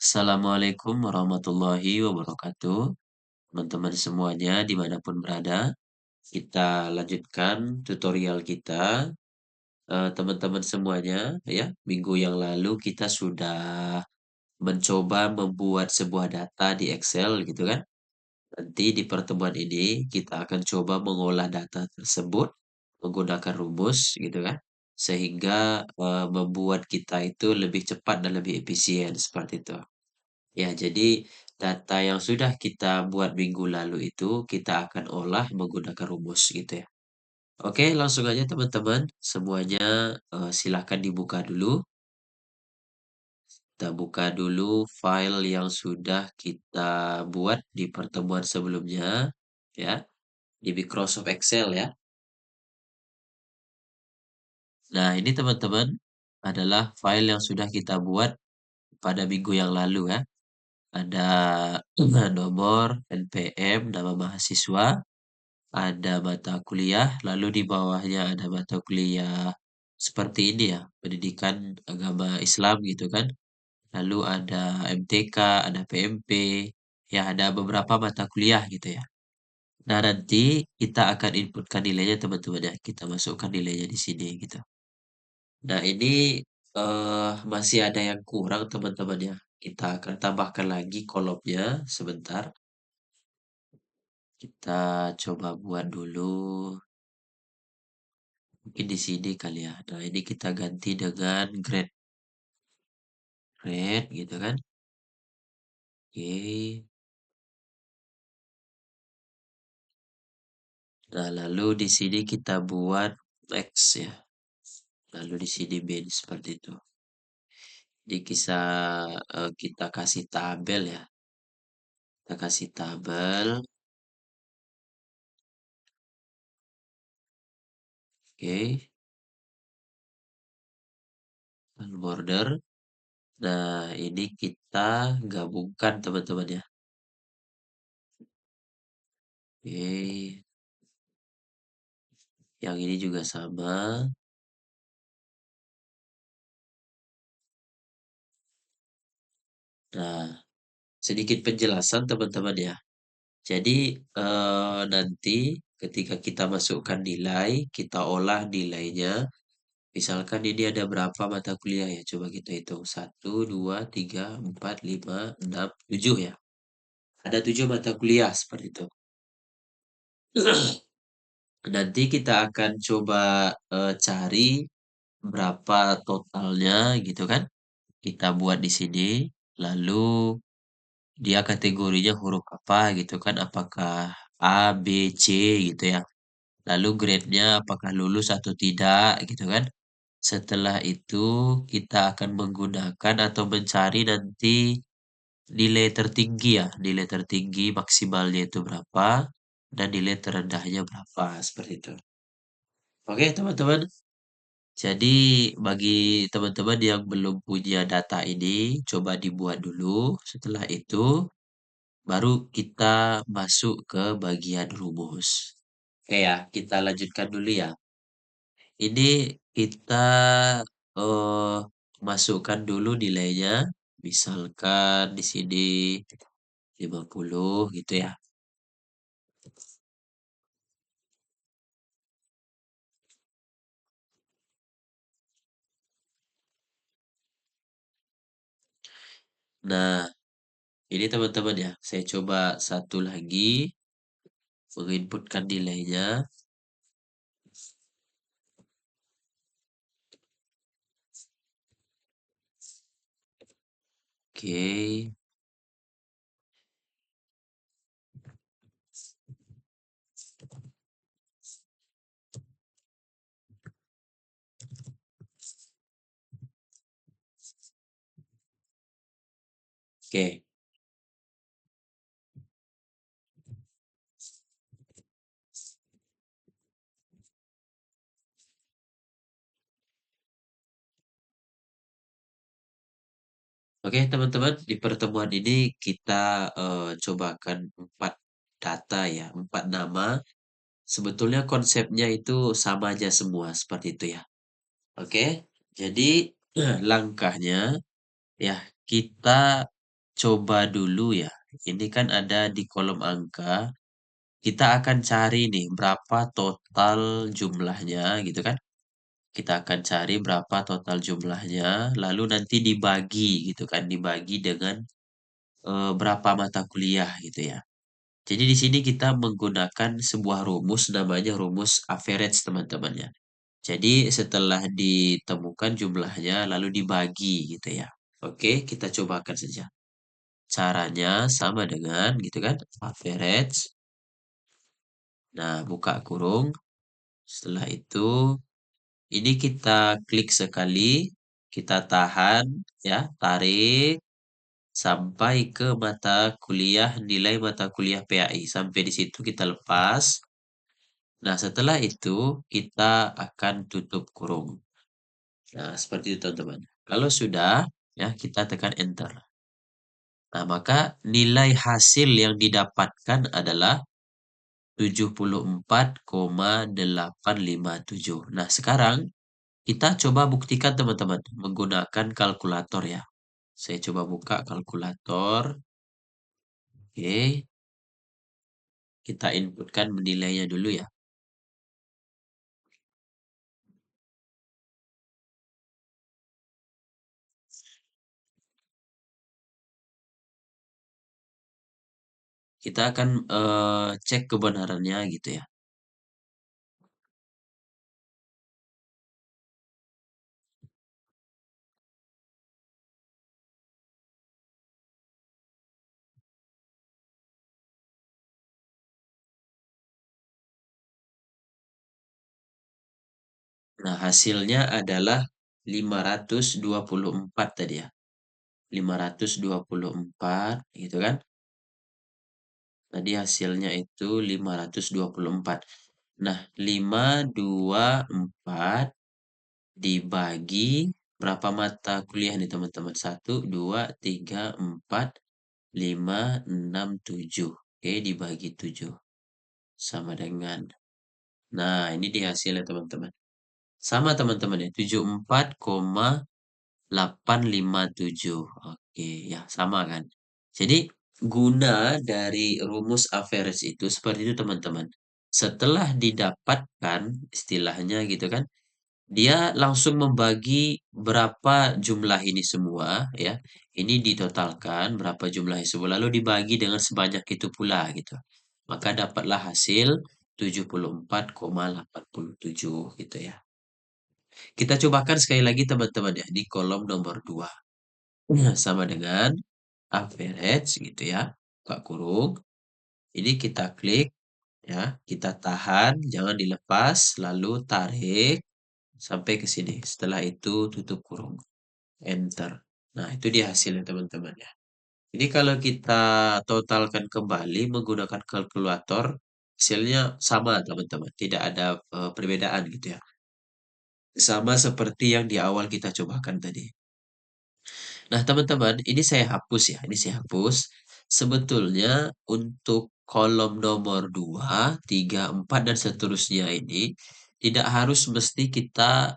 Assalamualaikum warahmatullahi wabarakatuh. Teman-teman semuanya dimanapun berada, kita lanjutkan tutorial kita. Teman-teman semuanya, ya, minggu yang lalu kita sudah mencoba membuat sebuah data di Excel gitu kan. Nanti di pertemuan ini kita akan coba mengolah data tersebut menggunakan rumus gitu kan. Sehingga membuat kita itu lebih cepat dan lebih efisien seperti itu. Ya, jadi data yang sudah kita buat minggu lalu itu kita akan olah menggunakan rumus gitu ya. Oke, langsung aja teman-teman. Semuanya silahkan dibuka dulu. Kita buka dulu file yang sudah kita buat di pertemuan sebelumnya ya, di Microsoft Excel ya. Nah, ini teman-teman adalah file yang sudah kita buat pada minggu yang lalu ya. Ada nomor NPM, nama mahasiswa, ada mata kuliah, lalu di bawahnya ada mata kuliah seperti ini ya, pendidikan agama Islam gitu kan. Lalu ada MTK, ada PMP, ya ada beberapa mata kuliah gitu ya. Nah, nanti kita akan inputkan nilainya teman-teman ya. Kita masukkan nilainya di sini gitu. Nah, ini masih ada yang kurang teman-teman ya. Kita akan tambahkan lagi kolomnya sebentar. Kita coba buat dulu. Mungkin di sini kali ya. Nah, ini kita ganti dengan grade. Grade gitu kan. Oke. Nah, lalu di sini kita buat X ya. Lalu di sini min seperti itu. Jadi kita kasih tabel ya. Kita kasih tabel. Oke. Border. Nah, ini kita gabungkan teman-teman ya. Oke. Yang ini juga sama. Nah, sedikit penjelasan teman-teman ya. Jadi, nanti ketika kita masukkan nilai, kita olah nilainya. Misalkan ini ada berapa mata kuliah ya? Coba kita hitung. 1, 2, 3, 4, 5, 6, 7 ya. Ada 7 mata kuliah seperti itu. Nanti kita akan coba cari berapa totalnya gitu kan. Kita buat di sini. Lalu dia kategorinya huruf apa gitu kan. Apakah A, B, C gitu ya. Lalu grade-nya apakah lulus atau tidak gitu kan. Setelah itu kita akan menggunakan atau mencari nanti nilai tertinggi ya, nilai tertinggi maksimalnya itu berapa dan nilai terendahnya berapa seperti itu. Oke, teman-teman. Jadi bagi teman-teman yang belum punya data ini, coba dibuat dulu. Setelah itu baru kita masuk ke bagian rumus. Oke ya, kita lanjutkan dulu ya. Ini kita eh, masukkan dulu nilainya. Misalkan di sini 50 gitu ya. Nah, ini teman-teman ya, saya coba satu lagi menginputkan nilainya. Oke. Oke. Oke, teman-teman, di pertemuan ini kita cobakan 4 data ya, 4 nama. Sebetulnya konsepnya itu sama aja semua seperti itu ya. Oke. Jadi langkahnya ya kita coba dulu ya, ini kan ada di kolom angka, kita akan cari nih berapa total jumlahnya gitu kan. Kita akan cari berapa total jumlahnya, lalu nanti dibagi gitu kan, dibagi dengan berapa mata kuliah gitu ya. Jadi di sini kita menggunakan sebuah rumus namanya rumus average teman-teman ya. Jadi setelah ditemukan jumlahnya lalu dibagi gitu ya. Oke, kita cobakan saja. Caranya sama dengan gitu kan, average. Nah, buka kurung. Setelah itu ini kita klik sekali, kita tahan ya, tarik sampai ke mata kuliah, nilai mata kuliah PAI. Sampai di situ kita lepas. Nah, setelah itu kita akan tutup kurung. Nah, seperti itu teman-teman. Kalau sudah, ya kita tekan enter. Nah, maka nilai hasil yang didapatkan adalah 74,857. Nah, sekarang kita coba buktikan teman-teman menggunakan kalkulator ya. Saya coba buka kalkulator. Oke, kita inputkan nilainya dulu ya. Kita akan cek kebenarannya gitu ya. Nah, hasilnya adalah 524 tadi ya. 524 gitu kan. Tadi hasilnya itu 524. Nah, 524 dibagi berapa mata kuliah nih teman-teman? 1, 2, 3, 4, 5, 6, 7. Oke, dibagi 7. Sama dengan. Nah, ini di hasilnya teman-teman. Sama teman-teman ya, 74,857. Oke, ya sama kan. Jadi guna dari rumus average itu seperti itu teman-teman. Setelah didapatkan istilahnya gitu kan, dia langsung membagi berapa jumlah ini semua ya. Ini ditotalkan berapa jumlah semua lalu dibagi dengan sebanyak itu pula gitu. Maka dapatlah hasil 74,857 gitu ya. Kita cobakan sekali lagi teman-teman ya di kolom nomor 2. Nah, sama dengan average gitu ya. Buka kurung. Ini kita klik ya, kita tahan, jangan dilepas, lalu tarik sampai ke sini. Setelah itu tutup kurung. Enter. Nah, itu dia hasilnya teman-teman ya. Jadi kalau kita totalkan kembali menggunakan kalkulator, hasilnya sama teman-teman. Tidak ada perbedaan gitu ya. Sama seperti yang di awal kita cobakan tadi. Nah, teman-teman, ini saya hapus ya. Ini saya hapus. Sebetulnya untuk kolom nomor 2, 3, 4, dan seterusnya ini tidak harus mesti kita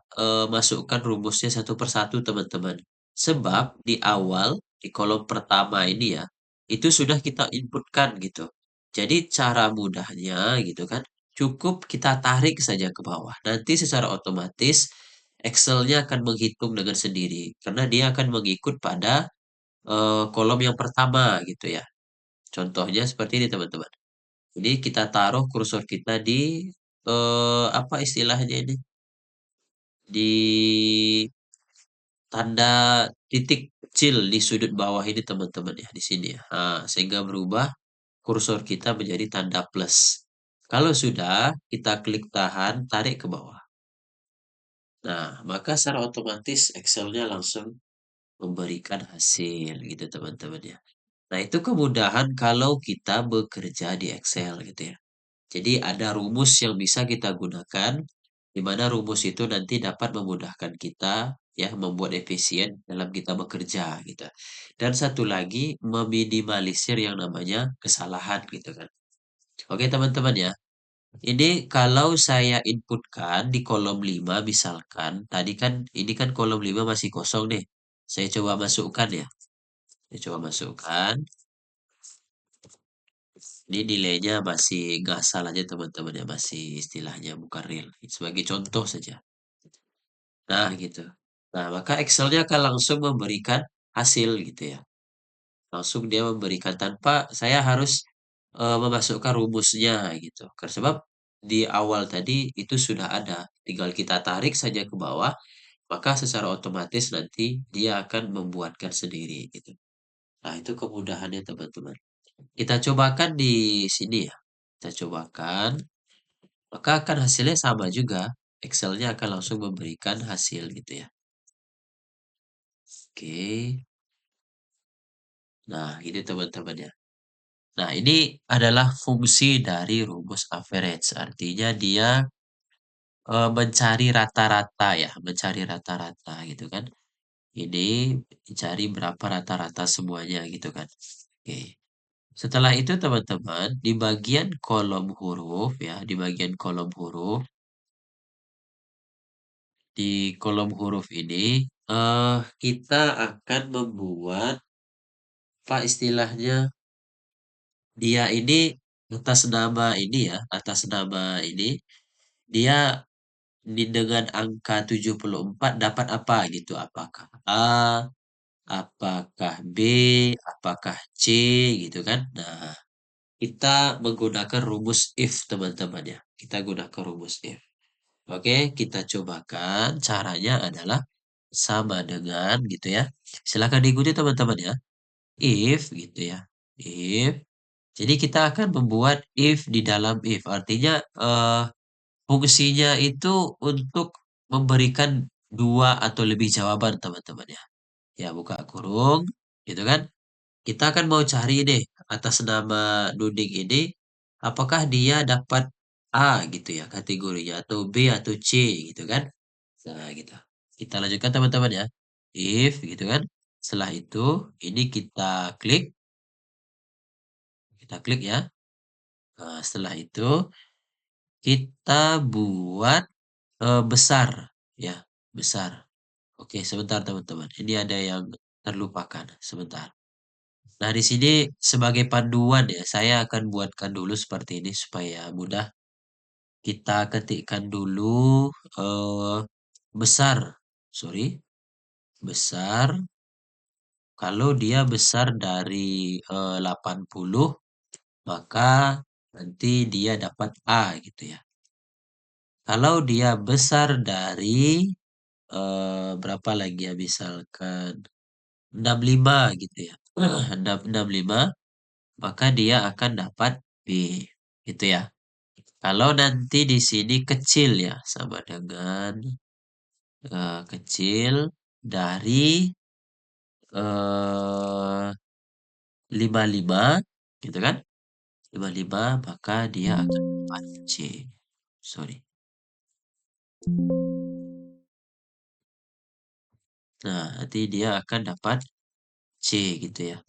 masukkan rumusnya satu persatu, teman-teman. Sebab di awal, di kolom pertama ini ya, itu sudah kita inputkan gitu. Jadi cara mudahnya gitu kan, cukup kita tarik saja ke bawah. Nanti secara otomatis Excel-nya akan menghitung dengan sendiri karena dia akan mengikut pada kolom yang pertama gitu ya. Contohnya seperti ini teman-teman. Jadi kita taruh kursor kita di apa istilahnya ini? Di tanda titik kecil di sudut bawah ini teman-teman ya di sini ya. Nah, sehingga berubah kursor kita menjadi tanda plus. Kalau sudah, kita klik tahan, tarik ke bawah. Nah, maka secara otomatis Excel-nya langsung memberikan hasil gitu teman-teman ya. Nah, itu kemudahan kalau kita bekerja di Excel gitu ya. Jadi ada rumus yang bisa kita gunakan, di mana rumus itu nanti dapat memudahkan kita ya membuat efisien dalam kita bekerja gitu. Dan satu lagi meminimalisir yang namanya kesalahan gitu kan. Oke teman-teman ya. Ini kalau saya inputkan di kolom 5 misalkan, tadi kan ini kan kolom 5 masih kosong nih. Saya coba masukkan ya. Kita coba masukkan. Ini nilainya masih ngasal aja teman-teman ya, masih istilahnya bukan real. Sebagai contoh saja. Nah, gitu. Nah, maka Excel-nya akan langsung memberikan hasil gitu ya. Langsung dia memberikan tanpa saya harus memasukkan rumusnya gitu. Karena sebab di awal tadi itu sudah ada, tinggal kita tarik saja ke bawah, maka secara otomatis nanti dia akan membuatkan sendiri gitu. Nah, itu kemudahannya teman-teman. Kita cobakan di sini ya. Kita cobakan, maka akan hasilnya sama juga. Excel-nya akan langsung memberikan hasil gitu ya. Oke. Nah, ini teman-teman ya. Nah, ini adalah fungsi dari rumus average. Artinya dia mencari rata-rata ya, mencari rata-rata gitu kan. Ini mencari berapa rata-rata semuanya gitu kan. Oke. Setelah itu teman-teman, di bagian kolom huruf ya, di bagian kolom huruf, di kolom huruf ini kita akan membuat apa istilahnya? Dia ini atas nama ini ya, atas nama ini dia dengan angka 74 dapat apa gitu? Apakah A, apakah B, apakah C gitu kan? Nah, kita menggunakan rumus if teman-teman ya. Kita gunakan rumus if. Oke, kita cobakan. Caranya adalah sama dengan gitu ya. Silakan diikuti teman-teman ya. If gitu ya. If. Jadi kita akan membuat if di dalam if. Artinya fungsinya itu untuk memberikan dua atau lebih jawaban teman-teman ya. Ya buka kurung gitu kan. Kita akan mau cari deh atas nama Nuding ini apakah dia dapat A gitu ya kategorinya atau B atau C gitu kan. Nah gitu. Kita lanjutkan teman-teman ya. If gitu kan. Setelah itu ini kita klik ya. Nah, setelah itu kita buat besar ya, besar. Oke, sebentar teman-teman. Ini ada yang terlupakan. Sebentar. Nah, di sini sebagai panduan ya, saya akan buatkan dulu seperti ini supaya mudah. Kita ketikkan dulu besar. Sorry, besar. Kalau dia besar dari 80, maka nanti dia dapat A gitu ya. Kalau dia besar dari berapa lagi ya misalkan 65 gitu ya. 65 maka dia akan dapat B gitu ya. Kalau nanti di sini kecil ya sama dengan kecil dari 55 gitu kan. 55 maka dia akan dapat C. Sorry. Nah, nanti dia akan dapat C gitu ya.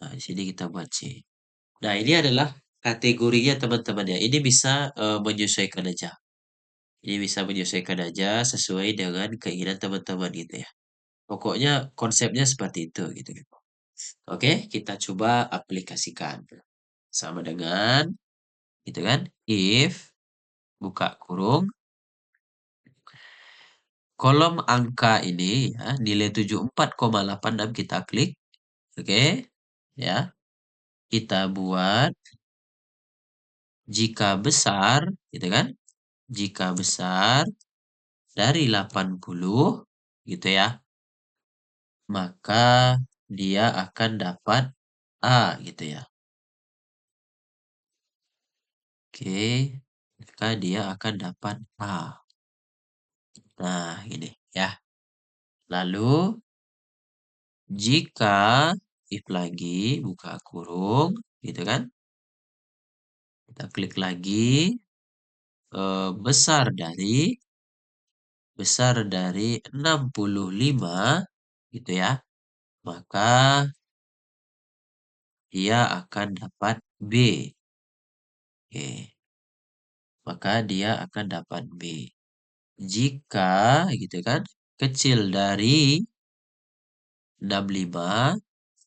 Nah, di sini kita buat C. Nah, ini adalah kategorinya teman-teman ya. Ini bisa menyesuaikan aja. Ini bisa menyesuaikan aja sesuai dengan keinginan teman-teman gitu ya. Pokoknya konsepnya seperti itu gitu. Oke, kita coba aplikasikan. Sama dengan gitu kan. If buka kurung kolom angka ini ya nilai 74,86 kita klik. Oke, ya. Kita buat jika besar gitu kan. Jika besar dari 80 gitu ya, maka dia akan dapat A gitu ya. Oke, maka dia akan dapat A. Nah, ini ya. Lalu jika if lagi buka kurung gitu kan. Kita klik lagi besar dari 65 gitu ya. Maka dia akan dapat B. Oke. Maka dia akan dapat B. Jika gitu kan kecil dari 65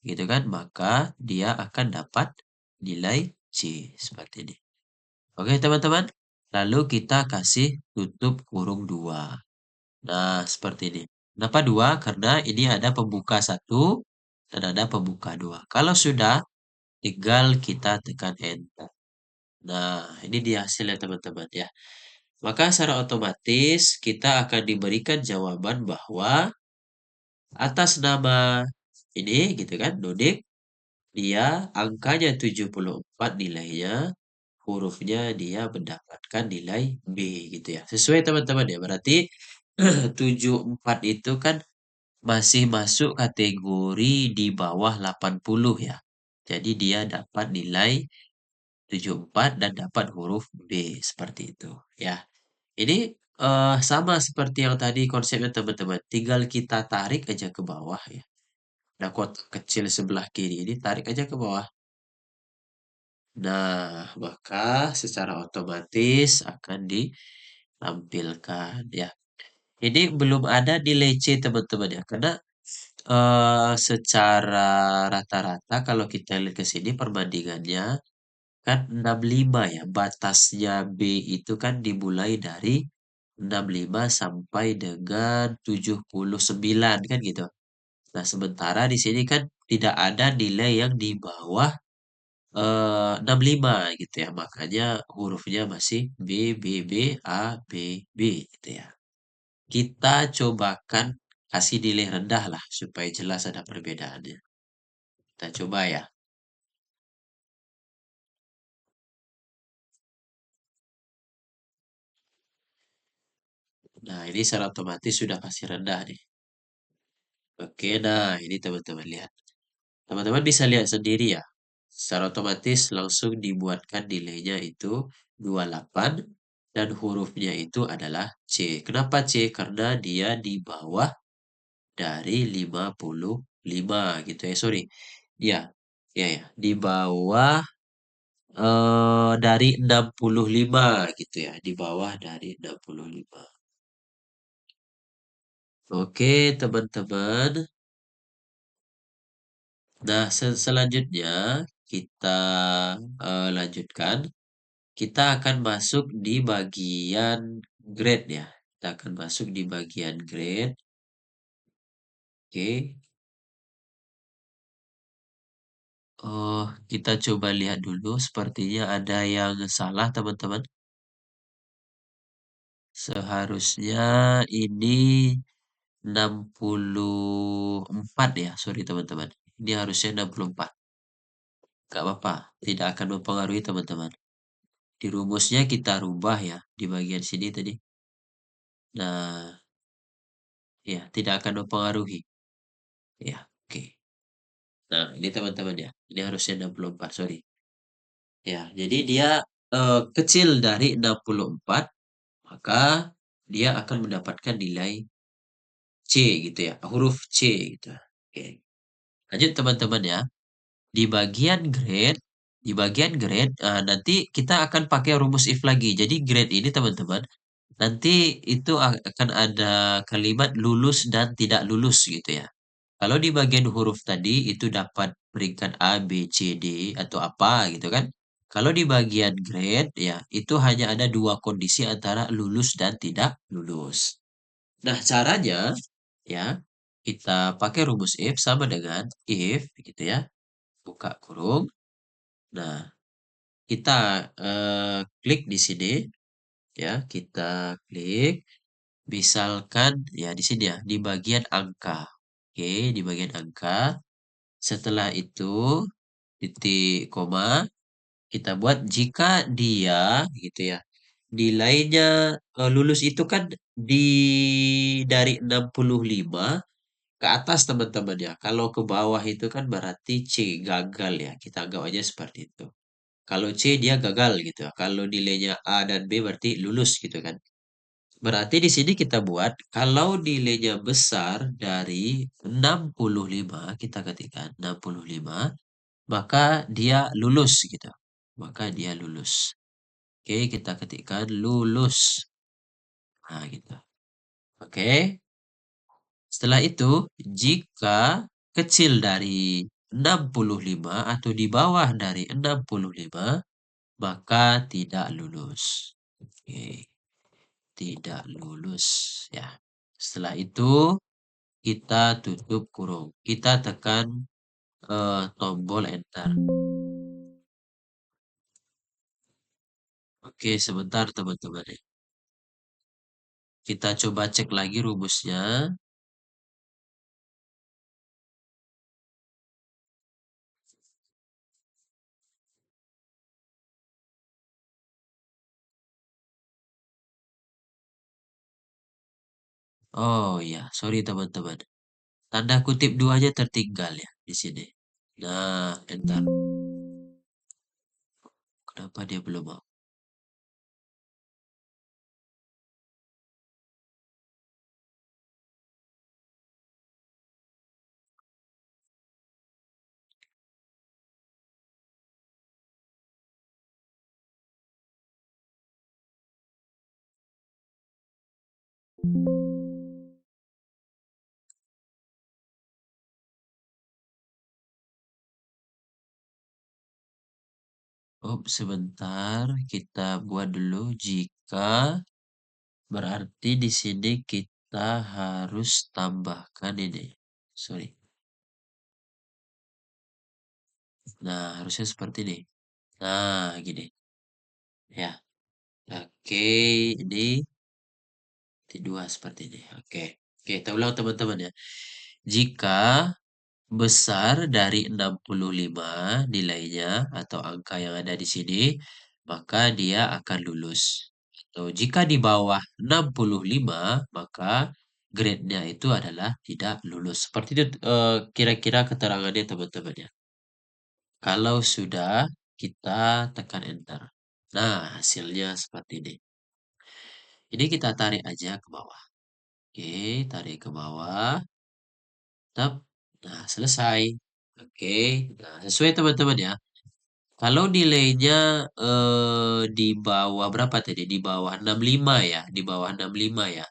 gitu kan, maka dia akan dapat nilai C seperti ini. Oke, teman-teman. Lalu kita kasih tutup kurung 2. Nah, seperti ini. Kenapa 2? Karena ini ada pembuka 1 dan ada pembuka 2. Kalau sudah, tinggal kita tekan enter. Nah, ini dia hasilnya teman-teman ya. Maka secara otomatis kita akan diberikan jawaban bahwa atas nama ini gitu kan, Dodik, dia angkanya 74 nilainya, hurufnya dia mendapatkan nilai B gitu ya. Sesuai teman-teman ya, berarti 74 itu kan masih masuk kategori di bawah 80 ya. Jadi dia dapat nilai 74 dan dapat huruf B seperti itu ya. Ini sama seperti yang tadi konsepnya teman-teman. Tinggal kita tarik aja ke bawah ya. Nah, kotak kecil sebelah kiri ini tarik aja ke bawah. Nah, maka secara otomatis akan ditampilkan ya. Ini belum ada nilai C teman-teman ya. Karena secara rata-rata kalau kita lihat ke sini perbandingannya kan 65 ya. Batasnya B itu kan dimulai dari 65 sampai dengan 79 kan gitu. Nah, sementara di sini kan tidak ada nilai yang di bawah 65 gitu ya. Makanya hurufnya masih B, B, B, A, B, B gitu ya. Kita cobakan kasih nilai rendah lah supaya jelas ada perbedaannya. Kita coba ya. Nah, ini secara otomatis sudah kasih rendah nih. Oke, nah ini teman-teman lihat. Teman-teman bisa lihat sendiri ya. Secara otomatis langsung dibuatkan nilainya itu 28 dan hurufnya itu adalah C. Kenapa C? Karena dia di bawah dari 55 gitu ya. Sorry. Ya, ya, ya. Di bawah dari 65 gitu ya. Di bawah dari 65. Oke, teman-teman. Nah, selanjutnya kita lanjutkan. Kita akan masuk di bagian grade ya. Kita akan masuk di bagian grade. Oke. Oh, kita coba lihat dulu. Sepertinya ada yang salah, teman-teman. Seharusnya ini 64 ya. Sorry, teman-teman. Ini harusnya 64. Gak apa-apa. Tidak akan mempengaruhi, teman-teman. Di rumusnya kita rubah ya. Di bagian sini tadi. Nah, ya. Tidak akan mempengaruhi. Ya, oke. Nah, ini teman-teman ya. Ini harusnya 64, sorry. Ya, jadi dia kecil dari 64, maka dia akan mendapatkan nilai C gitu ya, huruf C gitu. Oke. Lanjut teman-teman ya. Di bagian grade, nanti kita akan pakai rumus if lagi. Jadi grade ini teman-teman, nanti itu akan ada kalimat lulus dan tidak lulus gitu ya. Kalau di bagian huruf tadi itu dapat peringkat A, B, C, D atau apa gitu kan. Kalau di bagian grade ya itu hanya ada dua kondisi antara lulus dan tidak lulus. Nah, caranya ya kita pakai rumus if sama dengan if gitu ya. Buka kurung. Nah, kita klik di sini ya, kita klik misalkan ya di sini ya di bagian angka. Oke, di bagian angka. Setelah itu titik koma kita buat jika dia gitu ya. Nilainya lulus itu kan di dari 65 ke atas teman-teman ya. Kalau ke bawah itu kan berarti C gagal ya. Kita anggap aja seperti itu. Kalau C dia gagal gitu ya. Kalau nilainya A dan B berarti lulus gitu kan. Berarti di sini kita buat kalau nilainya besar dari 65 kita ketikkan 65 maka dia lulus gitu. Maka dia lulus. Oke, kita ketikkan lulus. Nah, gitu. Oke. Setelah itu, jika kecil dari 65 atau di bawah dari 65, maka tidak lulus. Oke, tidak lulus ya. Setelah itu kita tutup kurung. Kita tekan tombol enter. Oke, sebentar teman-teman ya. Kita coba cek lagi rumusnya. Oh ya, sorry teman-teman. Tanda kutip duanya tertinggal ya di sini. Nah, enter. Kenapa dia belum mau? Oh, sebentar. Kita buat dulu jika berarti di sini kita harus tambahkan ini. Sorry. Nah, harusnya seperti ini. Nah, gini. Ya. Oke, ini T2 seperti ini. Oke. Oke, kita ulang teman-teman ya. Jika besar dari 65 nilainya atau angka yang ada di sini, maka dia akan lulus. Atau jika di bawah 65, maka grade-nya itu adalah tidak lulus. Seperti itu kira-kira keterangannya teman-teman ya. Kalau sudah, kita tekan enter. Nah, hasilnya seperti ini. Ini kita tarik aja ke bawah. Oke, tarik ke bawah. Tap. Nah, selesai. Oke. Nah, sesuai teman-teman ya. Kalau nilainya di bawah berapa tadi? Di bawah 65 ya, di bawah 65 ya.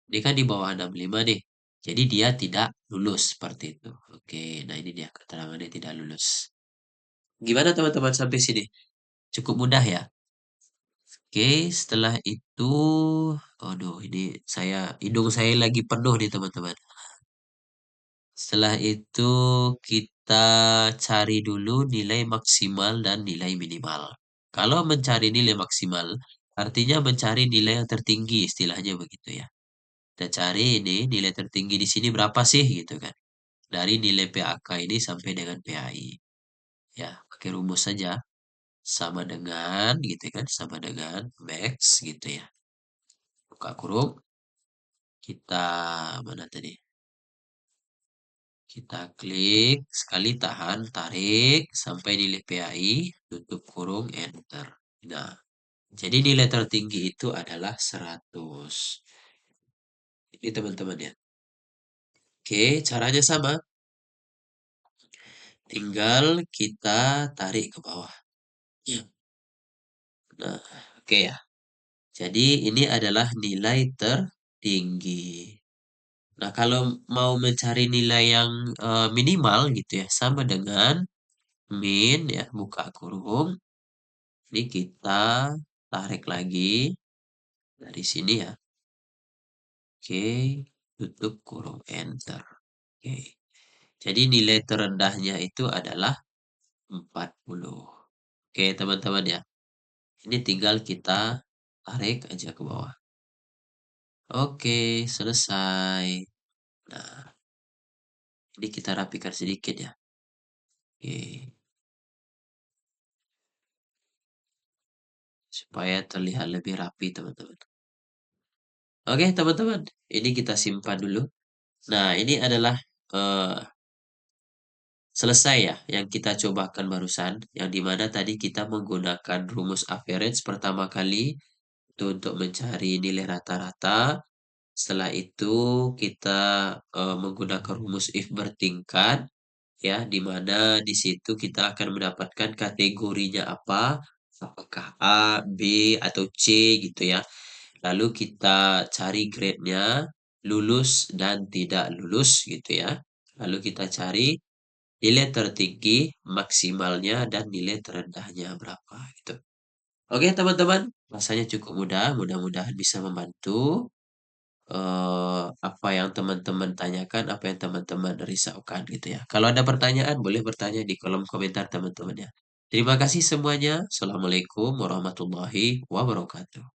Ini kan di bawah 65 nih. Jadi dia tidak lulus seperti itu. Oke, nah ini dia keterangannya tidak lulus. Gimana teman-teman sampai sini? Cukup mudah ya? Oke, setelah itu, aduh ini hidung saya lagi penuh nih teman-teman. Setelah itu kita cari dulu nilai maksimal dan nilai minimal. Kalau mencari nilai maksimal, artinya mencari nilai yang tertinggi istilahnya begitu ya. Kita cari ini nilai tertinggi di sini berapa sih gitu kan. Dari nilai PAK ini sampai dengan PAI. Ya, pakai rumus saja. Sama dengan gitu kan, sama dengan max gitu ya. Buka kurung, kita mana tadi? Kita klik, sekali tahan, tarik, sampai nilai PAI, tutup kurung, enter. Nah, jadi nilai tertinggi itu adalah 100. Ini teman-teman ya. Oke, caranya sama. Tinggal kita tarik ke bawah. Ya. Nah, oke ya. Jadi ini adalah nilai tertinggi. Nah, kalau mau mencari nilai yang minimal gitu ya, sama dengan min ya, buka kurung. Ini kita tarik lagi dari sini ya. Oke, tutup kurung enter. Oke. Jadi nilai terendahnya itu adalah 40. Oke, teman-teman ya. Ini tinggal kita tarik aja ke bawah. Oke, selesai. Nah, ini kita rapikan sedikit ya. Oke, supaya terlihat lebih rapi, teman-teman. Oke, teman-teman. Ini kita simpan dulu. Nah, ini adalah eh, selesai ya yang kita cobakan barusan, yang dimana tadi kita menggunakan rumus average pertama kali itu untuk mencari nilai rata-rata. Setelah itu kita menggunakan rumus if bertingkat ya, dimana di situ kita akan mendapatkan kategorinya apa, apakah A, B, atau C gitu ya. Lalu kita cari grade-nya. lulus dan tidak lulus gitu ya. Lalu kita cari nilai tertinggi, maksimalnya, dan nilai terendahnya berapa gitu. Oke teman-teman, rasanya cukup mudah, mudah-mudahan bisa membantu apa yang teman-teman tanyakan, apa yang teman-teman risaukan gitu ya. Kalau ada pertanyaan boleh bertanya di kolom komentar teman-teman ya. Terima kasih semuanya. Assalamualaikum warahmatullahi wabarakatuh.